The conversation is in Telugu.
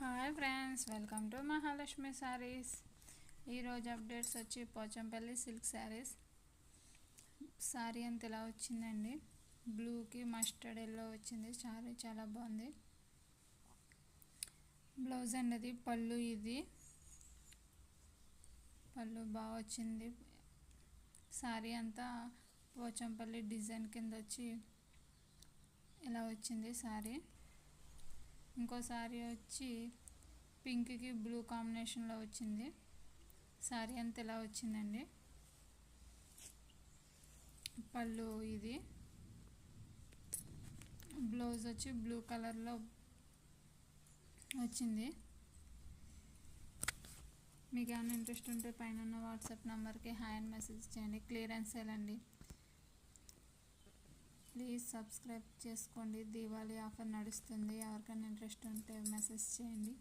Hi friends, welcome to Mahalakshmi saris. ఈరోజు అప్డేట్స్ వచ్చి పోచంపల్లి సిల్క్ శారీస్. శారీ అంత ఇలా వచ్చిందండి. బ్లూకి మస్టర్డ్ ఎల్లో వచ్చింది. శారీ చాలా బాగుంది. బ్లౌజ్ అన్నది పళ్ళు, ఇది పళ్ళు బాగా వచ్చింది. శారీ అంతా పోచంపల్లి డిజైన్ కింద వచ్చి ఇలా వచ్చింది శారీ. ఇంకో శారీ వచ్చి పింక్కి బ్లూ కాంబినేషన్లో వచ్చింది. శారీ అంతా ఇలా వచ్చిందండి. పళ్ళు ఇది, బ్లౌజ్ వచ్చి బ్లూ కలర్లో వచ్చింది. మీకు ఏమైనా ఇంట్రెస్ట్ ఉంటే పైన ఉన్న వాట్సాప్ నెంబర్కి హాయ్ అని మెసేజ్ చేయండి. క్లియరెన్స్ సేల్ అండి. ప్లీజ్ సబ్స్క్రైబ్ చేసుకోండి. దీవాళీ ఆఫర్ నడుస్తుంది. ఎవరికైనా ఇంట్రెస్ట్ ఉంటే మెసేజ్ చేయండి.